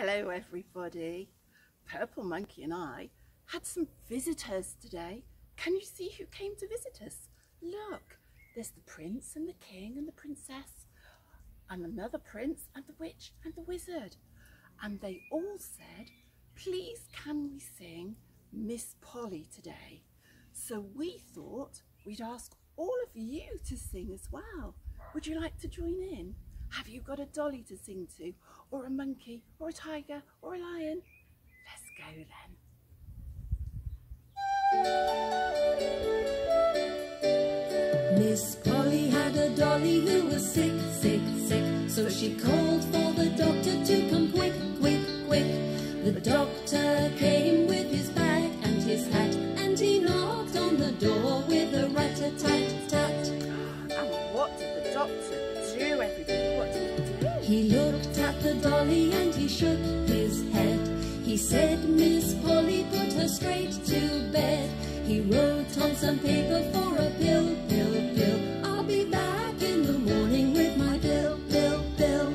Hello everybody. Purple Monkey and I had some visitors today. Can you see who came to visit us? Look, there's the prince and the king and the princess and another prince and the witch and the wizard. And they all said, please can we sing Miss Polly today? So we thought we'd ask all of you to sing as well. Would you like to join in? Have you got a dolly to sing to, or a monkey, or a tiger, or a lion? Let's go then. Miss Polly had a dolly who was sick, sick, sick. So she called for the doctor to come quick, quick, quick. The doctor came with his bag and his hat, and he knocked on the door with a rat-a-tat-tat. And what did the doctor do, everybody? What did he do? He looked at the dolly and he shook his head. He said, Miss Polly, put her straight to bed. He wrote on some paper for a pill, pill, pill. I'll be back in the morning with my pill, pill, pill.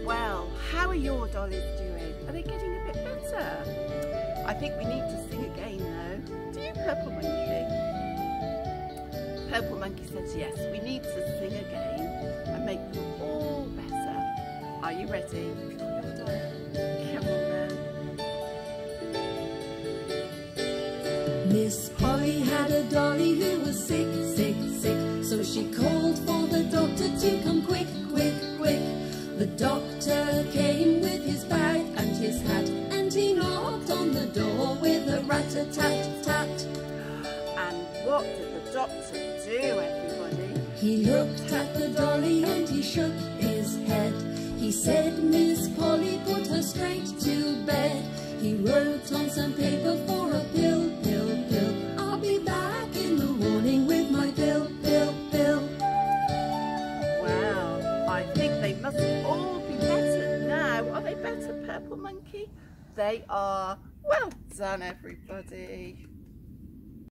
Well, how are your dollies doing? Are they getting a bit better? I think we need to sing again though. Do you, Purple Monkey? Purple Monkey says yes, we need to sing again and make them all better. Are you ready? Come on then. Miss Polly had a dolly who was sick, sick, sick. So she called for the doctor to come quick, quick, quick. The doctor came with his bag and his hat, and he knocked on the door with a rat-a-tat-tat. And what did the doctor do, everybody? He looked at the dolly and he shook his head. He said, Miss Polly, put her straight to bed. He wrote on some paper for a pill, pill, pill. I'll be back in the morning with my pill, pill, pill. Well, I think they must all be better now. Are they better, Purple Monkey? They are. Well done, everybody.